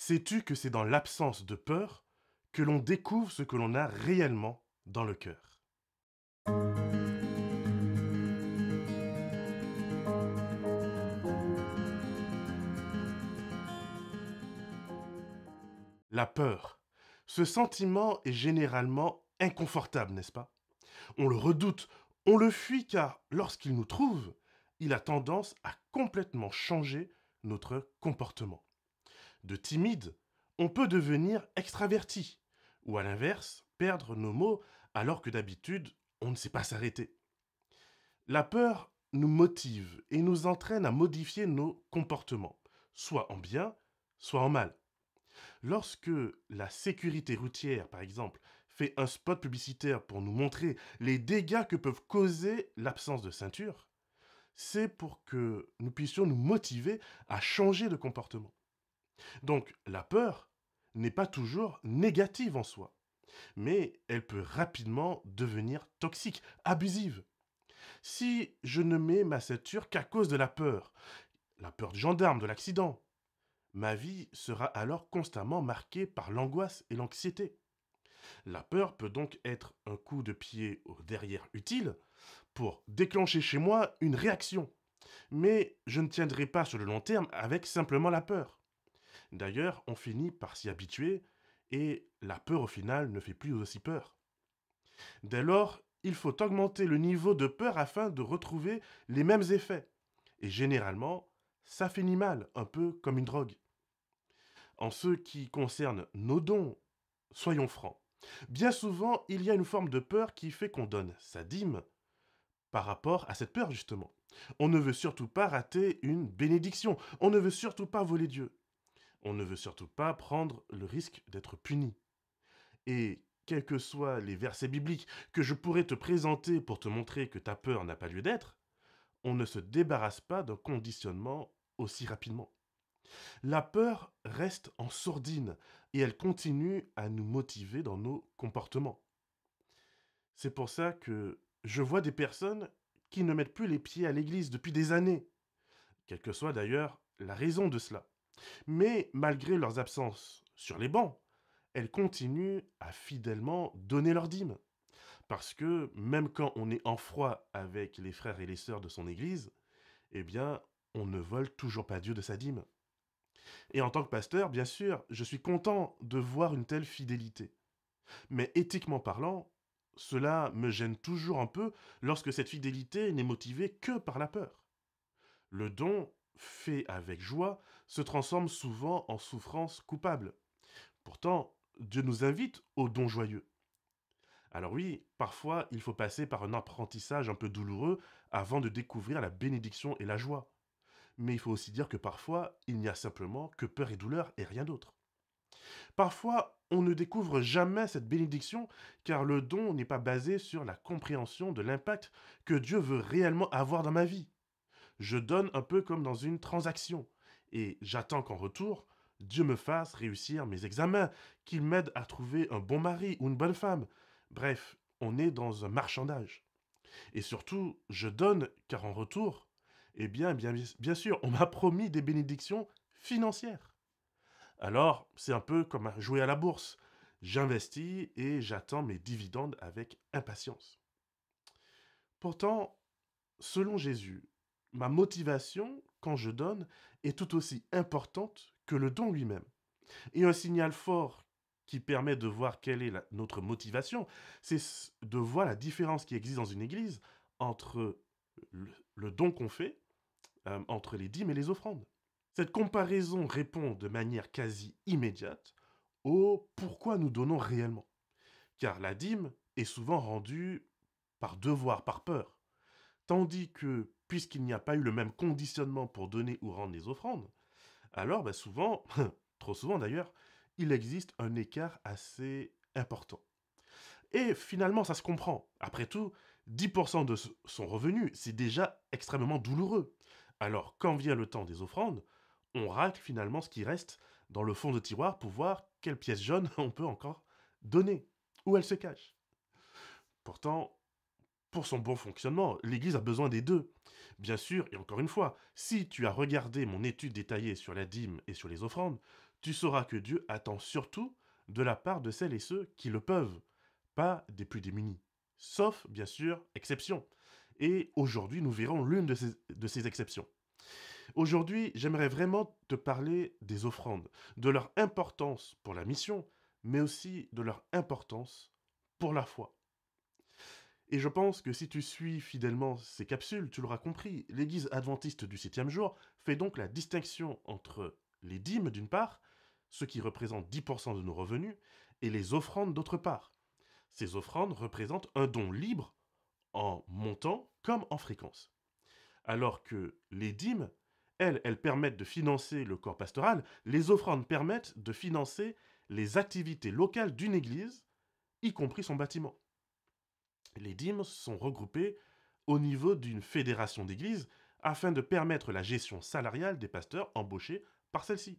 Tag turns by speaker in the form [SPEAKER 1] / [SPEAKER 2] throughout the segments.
[SPEAKER 1] Sais-tu que c'est dans l'absence de peur que l'on découvre ce que l'on a réellement dans le cœur? La peur. Ce sentiment est généralement inconfortable, n'est-ce pas? On le redoute, on le fuit car lorsqu'il nous trouve, il a tendance à complètement changer notre comportement. De timide, on peut devenir extraverti, ou à l'inverse, perdre nos mots alors que d'habitude, on ne sait pas s'arrêter. La peur nous motive et nous entraîne à modifier nos comportements, soit en bien, soit en mal. Lorsque la sécurité routière, par exemple, fait un spot publicitaire pour nous montrer les dégâts que peuvent causer l'absence de ceinture, c'est pour que nous puissions nous motiver à changer de comportement. Donc la peur n'est pas toujours négative en soi, mais elle peut rapidement devenir toxique, abusive. Si je ne mets ma ceinture qu'à cause de la peur du gendarme, de l'accident, ma vie sera alors constamment marquée par l'angoisse et l'anxiété. La peur peut donc être un coup de pied au derrière utile pour déclencher chez moi une réaction. Mais je ne tiendrai pas sur le long terme avec simplement la peur. D'ailleurs, on finit par s'y habituer et la peur au final ne fait plus aussi peur. Dès lors, il faut augmenter le niveau de peur afin de retrouver les mêmes effets. Et généralement, ça finit mal, un peu comme une drogue. En ce qui concerne nos dons, soyons francs. Bien souvent, il y a une forme de peur qui fait qu'on donne sa dîme par rapport à cette peur, justement. On ne veut surtout pas rater une bénédiction. On ne veut surtout pas voler Dieu. On ne veut surtout pas prendre le risque d'être puni. Et quels que soient les versets bibliques que je pourrais te présenter pour te montrer que ta peur n'a pas lieu d'être, on ne se débarrasse pas d'un conditionnement aussi rapidement. La peur reste en sourdine et elle continue à nous motiver dans nos comportements. C'est pour ça que je vois des personnes qui ne mettent plus les pieds à l'église depuis des années, quelle que soit d'ailleurs la raison de cela. Mais malgré leurs absences sur les bancs, elles continuent à fidèlement donner leur dîme. Parce que même quand on est en froid avec les frères et les sœurs de son église, eh bien, on ne vole toujours pas Dieu de sa dîme. Et en tant que pasteur, bien sûr, je suis content de voir une telle fidélité. Mais éthiquement parlant, cela me gêne toujours un peu lorsque cette fidélité n'est motivée que par la peur. Le don, fait avec joie, se transforme souvent en souffrance coupable. Pourtant, Dieu nous invite au don joyeux. Alors oui, parfois, il faut passer par un apprentissage un peu douloureux avant de découvrir la bénédiction et la joie. Mais il faut aussi dire que parfois, il n'y a simplement que peur et douleur et rien d'autre. Parfois, on ne découvre jamais cette bénédiction car le don n'est pas basé sur la compréhension de l'impact que Dieu veut réellement avoir dans ma vie. Je donne un peu comme dans une transaction et j'attends qu'en retour, Dieu me fasse réussir mes examens, qu'il m'aide à trouver un bon mari ou une bonne femme. Bref, on est dans un marchandage. Et surtout, je donne car en retour, bien sûr, on m'a promis des bénédictions financières. Alors, c'est un peu comme jouer à la bourse. J'investis et j'attends mes dividendes avec impatience. Pourtant, selon Jésus, ma motivation, quand je donne, est tout aussi importante que le don lui-même. Et un signal fort qui permet de voir quelle est notre motivation, c'est de voir la différence qui existe dans une église entre le don qu'on fait, entre les dîmes et les offrandes. Cette comparaison répond de manière quasi immédiate au pourquoi nous donnons réellement. Car la dîme est souvent rendue par devoir, par peur. Tandis que, puisqu'il n'y a pas eu le même conditionnement pour donner ou rendre les offrandes, alors souvent, trop souvent d'ailleurs, il existe un écart assez important. Et finalement, ça se comprend. Après tout, 10% de son revenu, c'est déjà extrêmement douloureux. Alors, quand vient le temps des offrandes, on racle finalement ce qui reste dans le fond de tiroir pour voir quelle pièce jaune on peut encore donner, où elle se cache. Pourtant, pour son bon fonctionnement, l'Église a besoin des deux. Bien sûr, et encore une fois, si tu as regardé mon étude détaillée sur la dîme et sur les offrandes, tu sauras que Dieu attend surtout de la part de celles et ceux qui le peuvent, pas des plus démunis. Sauf, bien sûr, exception. Et aujourd'hui, nous verrons l'une de ces exceptions. Aujourd'hui, j'aimerais vraiment te parler des offrandes, de leur importance pour la mission, mais aussi de leur importance pour la foi. Et je pense que si tu suis fidèlement ces capsules, tu l'auras compris, l'Église adventiste du septième jour fait donc la distinction entre les dîmes d'une part, ce qui représente 10% de nos revenus, et les offrandes d'autre part. Ces offrandes représentent un don libre en montant comme en fréquence. Alors que les dîmes, elles permettent de financer le corps pastoral, les offrandes permettent de financer les activités locales d'une église, y compris son bâtiment. Les dîmes sont regroupées au niveau d'une fédération d'églises afin de permettre la gestion salariale des pasteurs embauchés par celle-ci,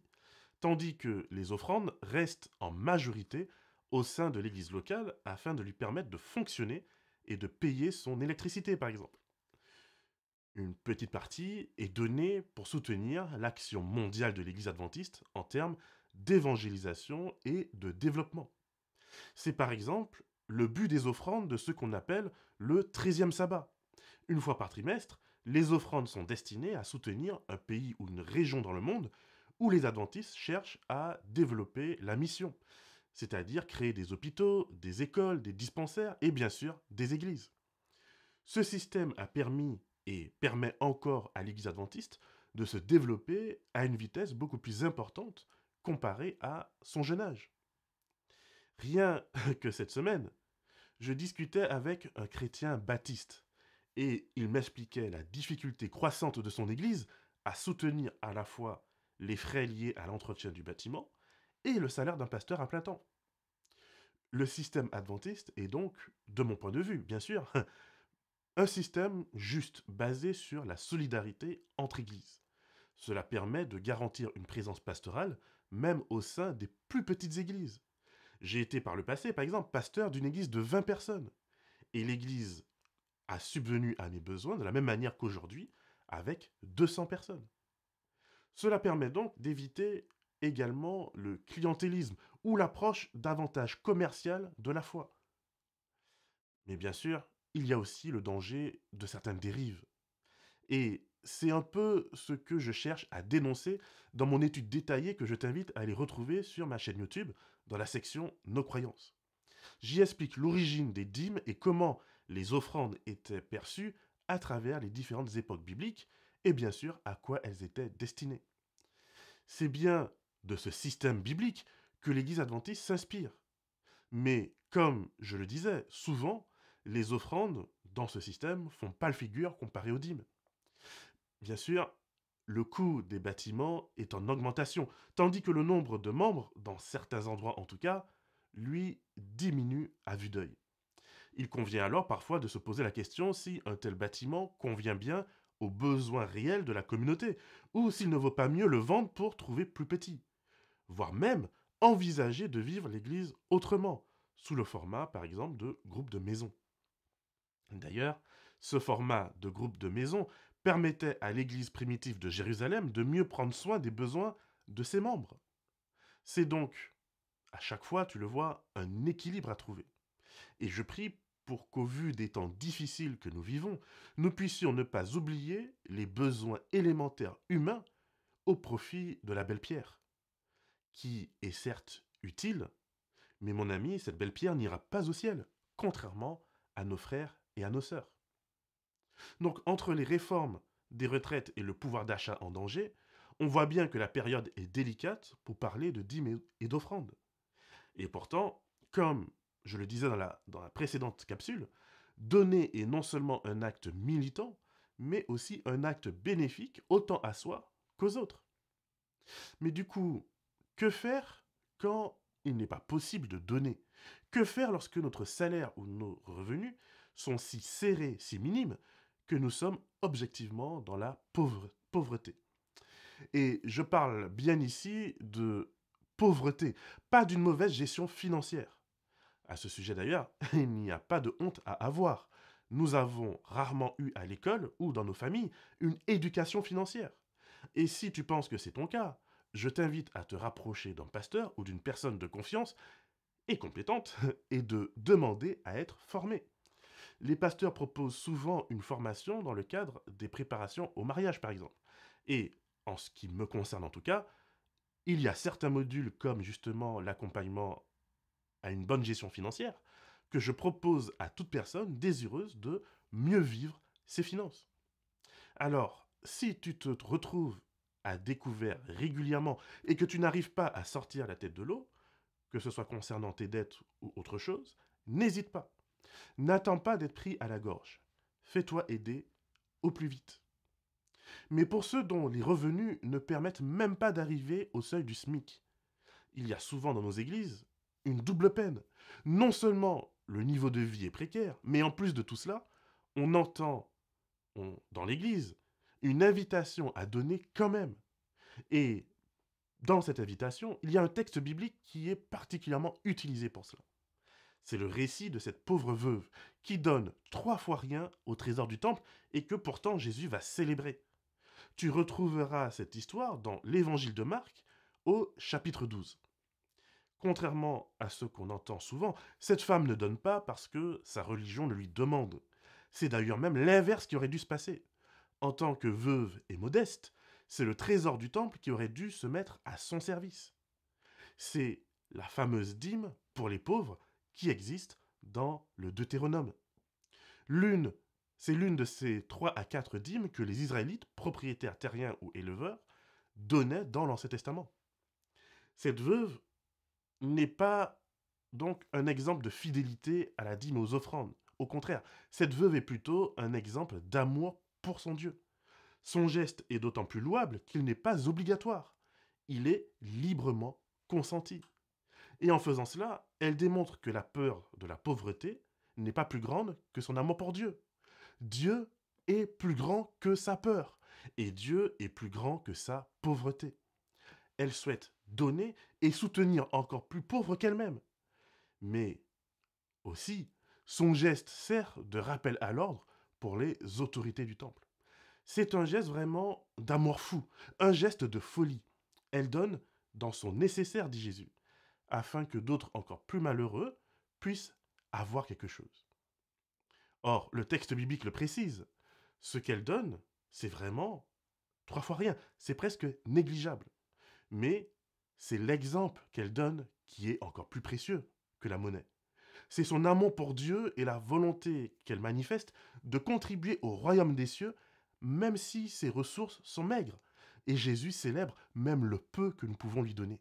[SPEAKER 1] tandis que les offrandes restent en majorité au sein de l'église locale afin de lui permettre de fonctionner et de payer son électricité par exemple. Une petite partie est donnée pour soutenir l'action mondiale de l'Église adventiste en termes d'évangélisation et de développement. C'est par exemple le but des offrandes de ce qu'on appelle le 13e sabbat. Une fois par trimestre, les offrandes sont destinées à soutenir un pays ou une région dans le monde où les adventistes cherchent à développer la mission, c'est-à-dire créer des hôpitaux, des écoles, des dispensaires et bien sûr des églises. Ce système a permis et permet encore à l'Église adventiste de se développer à une vitesse beaucoup plus importante comparée à son jeune âge. Rien que cette semaine, je discutais avec un chrétien baptiste et il m'expliquait la difficulté croissante de son Église à soutenir à la fois les frais liés à l'entretien du bâtiment et le salaire d'un pasteur à plein temps. Le système adventiste est donc, de mon point de vue, bien sûr, un système juste basé sur la solidarité entre églises. Cela permet de garantir une présence pastorale même au sein des plus petites églises. J'ai été par le passé, par exemple, pasteur d'une église de 20 personnes. Et l'église a subvenu à mes besoins de la même manière qu'aujourd'hui, avec 200 personnes. Cela permet donc d'éviter également le clientélisme ou l'approche davantage commerciale de la foi. Mais bien sûr, il y a aussi le danger de certaines dérives. Et c'est un peu ce que je cherche à dénoncer dans mon étude détaillée que je t'invite à aller retrouver sur ma chaîne YouTube dans la section Nos croyances. J'y explique l'origine des dîmes et comment les offrandes étaient perçues à travers les différentes époques bibliques et bien sûr à quoi elles étaient destinées. C'est bien de ce système biblique que l'Église adventiste s'inspire. Mais comme je le disais, souvent, les offrandes dans ce système font pâle figure comparées aux dîmes. Bien sûr, le coût des bâtiments est en augmentation, tandis que le nombre de membres, dans certains endroits en tout cas, lui diminue à vue d'œil. Il convient alors parfois de se poser la question si un tel bâtiment convient bien aux besoins réels de la communauté, ou s'il ne vaut pas mieux le vendre pour trouver plus petit, voire même envisager de vivre l'Église autrement, sous le format par exemple de groupe de maison. D'ailleurs, ce format de groupe de maison permettait à l'Église primitive de Jérusalem de mieux prendre soin des besoins de ses membres. C'est donc, à chaque fois, tu le vois, un équilibre à trouver. Et je prie pour qu'au vu des temps difficiles que nous vivons, nous puissions ne pas oublier les besoins élémentaires humains au profit de la belle pierre, qui est certes utile, mais mon ami, cette belle pierre n'ira pas au ciel, contrairement à nos frères et à nos sœurs. Donc, entre les réformes des retraites et le pouvoir d'achat en danger, on voit bien que la période est délicate pour parler de dîmes et d'offrandes. Et pourtant, comme je le disais dans la précédente capsule, donner est non seulement un acte militant, mais aussi un acte bénéfique autant à soi qu'aux autres. Mais du coup, que faire quand il n'est pas possible de donner? Que faire lorsque notre salaire ou nos revenus sont si serrés, si minimes, que nous sommes objectivement dans la pauvreté? Et je parle bien ici de pauvreté, pas d'une mauvaise gestion financière. À ce sujet d'ailleurs, il n'y a pas de honte à avoir. nous avons rarement eu à l'école ou dans nos familles une éducation financière. Et si tu penses que c'est ton cas, je t'invite à te rapprocher d'un pasteur ou d'une personne de confiance et compétente et de demander à être formé. Les pasteurs proposent souvent une formation dans le cadre des préparations au mariage, par exemple. Et en ce qui me concerne en tout cas, il y a certains modules comme justement l'accompagnement à une bonne gestion financière que je propose à toute personne désireuse de mieux vivre ses finances. Alors, si tu te retrouves à découvert régulièrement et que tu n'arrives pas à sortir la tête de l'eau, que ce soit concernant tes dettes ou autre chose, n'hésite pas. N'attends pas d'être pris à la gorge. Fais-toi aider au plus vite. Mais pour ceux dont les revenus ne permettent même pas d'arriver au seuil du SMIC, il y a souvent dans nos églises une double peine. Non seulement le niveau de vie est précaire, mais en plus de tout cela, on entend dans l'église une invitation à donner quand même. Et dans cette invitation, il y a un texte biblique qui est particulièrement utilisé pour cela. C'est le récit de cette pauvre veuve qui donne 3 fois rien au trésor du temple et que pourtant Jésus va célébrer. Tu retrouveras cette histoire dans l'évangile de Marc au chapitre 12. Contrairement à ce qu'on entend souvent, cette femme ne donne pas parce que sa religion le lui demande. C'est d'ailleurs même l'inverse qui aurait dû se passer. En tant que veuve et modeste, c'est le trésor du temple qui aurait dû se mettre à son service. C'est la fameuse dîme pour les pauvres qui existe dans le Deutéronome. L'une, c'est l'une de ces 3 à 4 dîmes que les Israélites, propriétaires terriens ou éleveurs, donnaient dans l'Ancien Testament. Cette veuve n'est pas donc un exemple de fidélité à la dîme aux offrandes. Au contraire, cette veuve est plutôt un exemple d'amour pour son Dieu. Son geste est d'autant plus louable qu'il n'est pas obligatoire. Il est librement consenti. Et en faisant cela, elle démontre que la peur de la pauvreté n'est pas plus grande que son amour pour Dieu. Dieu est plus grand que sa peur. Et Dieu est plus grand que sa pauvreté. Elle souhaite donner et soutenir encore plus pauvre qu'elle-même. Mais aussi, son geste sert de rappel à l'ordre pour les autorités du temple. C'est un geste vraiment d'amour fou, un geste de folie. Elle donne dans son nécessaire, dit Jésus, afin que d'autres encore plus malheureux puissent avoir quelque chose. Or, le texte biblique le précise. Ce qu'elle donne, c'est vraiment 3 fois rien. C'est presque négligeable. Mais c'est l'exemple qu'elle donne qui est encore plus précieux que la monnaie. C'est son amour pour Dieu et la volonté qu'elle manifeste de contribuer au royaume des cieux, même si ses ressources sont maigres. Et Jésus célèbre même le peu que nous pouvons lui donner.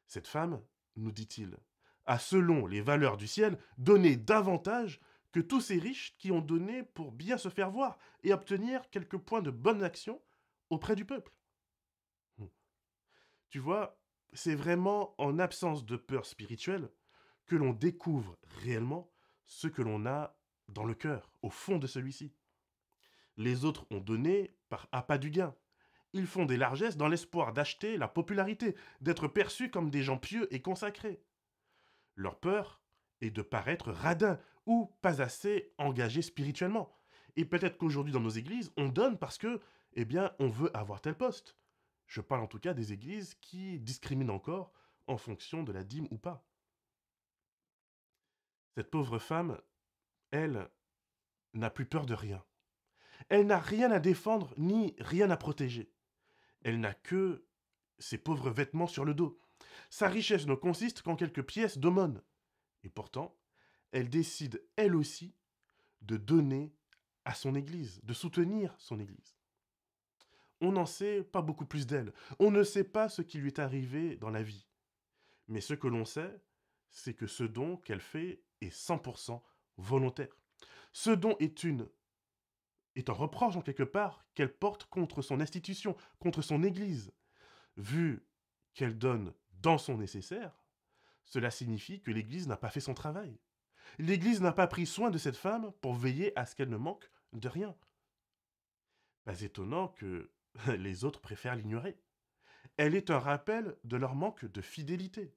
[SPEAKER 1] Cette femme, nous dit-il, a selon les valeurs du ciel donné davantage que tous ces riches qui ont donné pour bien se faire voir et obtenir quelques points de bonne action auprès du peuple. Tu vois, c'est vraiment en absence de peur spirituelle que l'on découvre réellement ce que l'on a dans le cœur, au fond de celui-ci. Les autres ont donné par appât du gain. Ils font des largesses dans l'espoir d'acheter la popularité, d'être perçus comme des gens pieux et consacrés. Leur peur est de paraître radin ou pas assez engagé spirituellement. Et peut-être qu'aujourd'hui dans nos églises, on donne parce que, eh bien, on veut avoir tel poste. Je parle en tout cas des églises qui discriminent encore en fonction de la dîme ou pas. Cette pauvre femme, elle, n'a plus peur de rien. Elle n'a rien à défendre ni rien à protéger. Elle n'a que ses pauvres vêtements sur le dos. Sa richesse ne consiste qu'en quelques pièces d'aumône. Et pourtant, elle décide, elle aussi, de donner à son Église, de soutenir son Église. On n'en sait pas beaucoup plus d'elle. On ne sait pas ce qui lui est arrivé dans la vie. Mais ce que l'on sait, c'est que ce don qu'elle fait est 100% volontaire. Ce don est un reproche en quelque part qu'elle porte contre son institution, contre son Église. Vu qu'elle donne dans son nécessaire, cela signifie que l'Église n'a pas fait son travail. L'Église n'a pas pris soin de cette femme pour veiller à ce qu'elle ne manque de rien. Pas étonnant que les autres préfèrent l'ignorer. Elle est un rappel de leur manque de fidélité.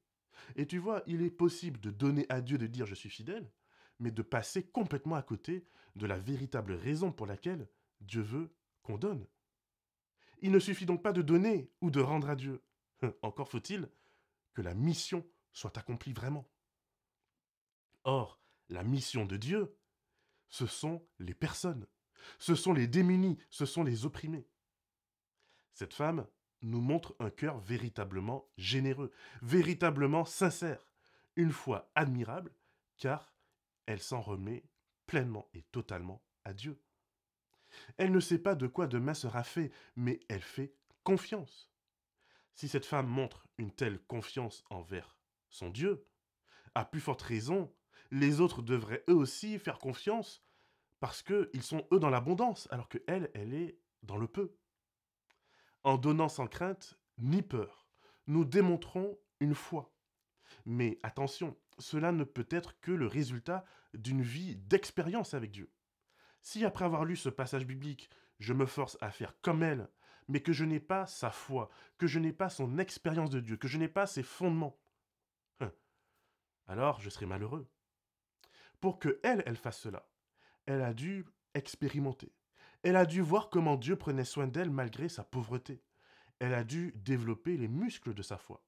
[SPEAKER 1] Et tu vois, il est possible de donner à Dieu de dire je suis fidèle, mais de passer complètement à côté de la véritable raison pour laquelle Dieu veut qu'on donne. Il ne suffit donc pas de donner ou de rendre à Dieu. Encore faut-il que la mission soit accomplie vraiment. Or, la mission de Dieu, ce sont les personnes, ce sont les démunis, ce sont les opprimés. Cette femme nous montre un cœur véritablement généreux, véritablement sincère, une foi admirable, car elle s'en remet pleinement et totalement à Dieu. Elle ne sait pas de quoi demain sera fait, mais elle fait confiance. Si cette femme montre une telle confiance envers son Dieu, à plus forte raison, les autres devraient eux aussi faire confiance parce qu'ils sont eux dans l'abondance, alors que elle est dans le peu. En donnant sans crainte ni peur, nous démontrons une foi. Mais attention, cela ne peut être que le résultat d'une vie d'expérience avec Dieu. Si après avoir lu ce passage biblique, je me force à faire comme elle, mais que je n'ai pas sa foi, que je n'ai pas son expérience de Dieu, que je n'ai pas ses fondements, hein, alors je serai malheureux. Pour que elle fasse cela, elle a dû expérimenter. Elle a dû voir comment Dieu prenait soin d'elle malgré sa pauvreté. Elle a dû développer les muscles de sa foi.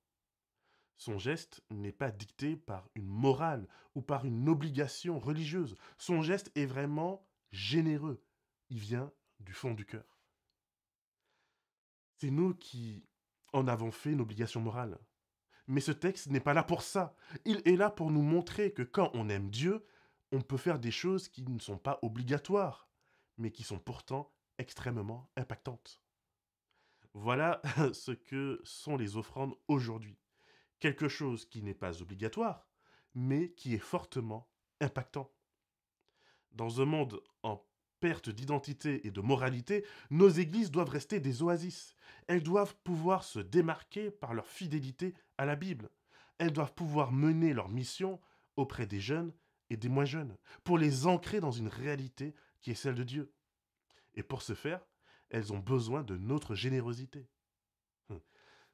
[SPEAKER 1] Son geste n'est pas dicté par une morale ou par une obligation religieuse. Son geste est vraiment généreux. Il vient du fond du cœur. C'est nous qui en avons fait une obligation morale. Mais ce texte n'est pas là pour ça. Il est là pour nous montrer que quand on aime Dieu, on peut faire des choses qui ne sont pas obligatoires, mais qui sont pourtant extrêmement impactantes. Voilà ce que sont les offrandes aujourd'hui. Quelque chose qui n'est pas obligatoire, mais qui est fortement impactant. Dans un monde en perte d'identité et de moralité, nos églises doivent rester des oasis. Elles doivent pouvoir se démarquer par leur fidélité à la Bible. Elles doivent pouvoir mener leur mission auprès des jeunes et des moins jeunes, pour les ancrer dans une réalité qui est celle de Dieu. Et pour ce faire, elles ont besoin de notre générosité.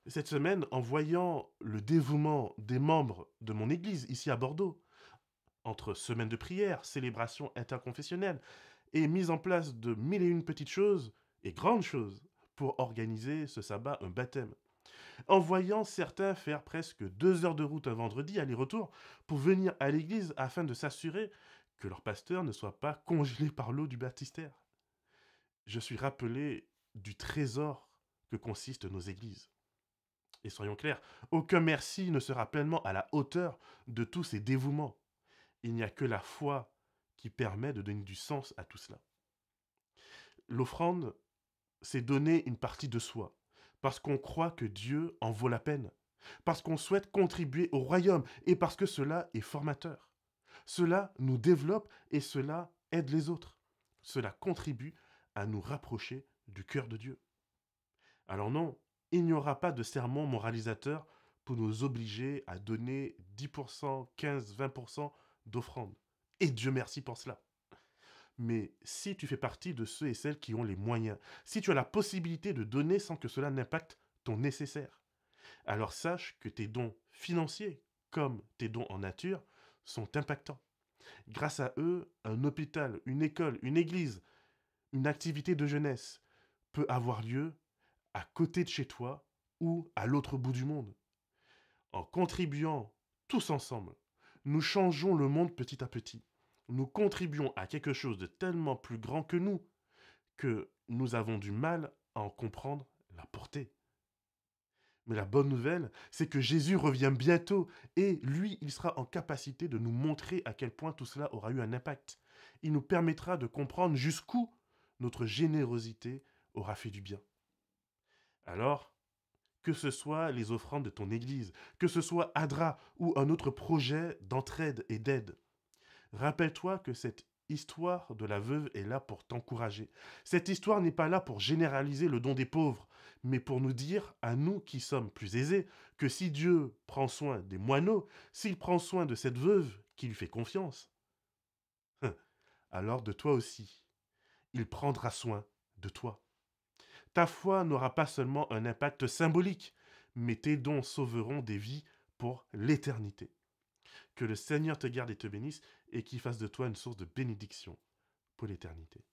[SPEAKER 1] Cette semaine, en voyant le dévouement des membres de mon église ici à Bordeaux, entre semaines de prière, célébrations interconfessionnelles et mise en place de mille et une petites choses et grandes choses pour organiser ce sabbat, un baptême. En voyant certains faire presque 2 heures de route un vendredi aller-retour pour venir à l'église afin de s'assurer que leur pasteur ne soit pas congelé par l'eau du baptistère. Je suis rappelé du trésor que consistent nos églises. Et soyons clairs, aucun merci ne sera pleinement à la hauteur de tous ces dévouements. Il n'y a que la foi qui permet de donner du sens à tout cela. L'offrande, c'est donner une partie de soi, parce qu'on croit que Dieu en vaut la peine, parce qu'on souhaite contribuer au royaume et parce que cela est formateur. Cela nous développe et cela aide les autres. Cela contribue à nous rapprocher du cœur de Dieu. Alors non, il n'y aura pas de sermon moralisateur pour nous obliger à donner 10%, 15, 20% d'offrande. Et Dieu merci pour cela. Mais si tu fais partie de ceux et celles qui ont les moyens, si tu as la possibilité de donner sans que cela n'impacte ton nécessaire, alors sache que tes dons financiers, comme tes dons en nature, sont impactants. Grâce à eux, un hôpital, une école, une église, une activité de jeunesse peut avoir lieu à côté de chez toi ou à l'autre bout du monde. En contribuant tous ensemble, nous changeons le monde petit à petit. Nous contribuons à quelque chose de tellement plus grand que nous avons du mal à en comprendre la portée. Mais la bonne nouvelle, c'est que Jésus revient bientôt et lui, il sera en capacité de nous montrer à quel point tout cela aura eu un impact. Il nous permettra de comprendre jusqu'où notre générosité aura fait du bien. Alors, que ce soit les offrandes de ton église, que ce soit ADRA ou un autre projet d'entraide et d'aide, rappelle-toi que cette histoire de la veuve est là pour t'encourager. Cette histoire n'est pas là pour généraliser le don des pauvres, mais pour nous dire, à nous qui sommes plus aisés, que si Dieu prend soin des moineaux, s'il prend soin de cette veuve qui lui fait confiance, alors de toi aussi, il prendra soin de toi. Ta foi n'aura pas seulement un impact symbolique, mais tes dons sauveront des vies pour l'éternité. Que le Seigneur te garde et te bénisse et qu'il fasse de toi une source de bénédiction pour l'éternité.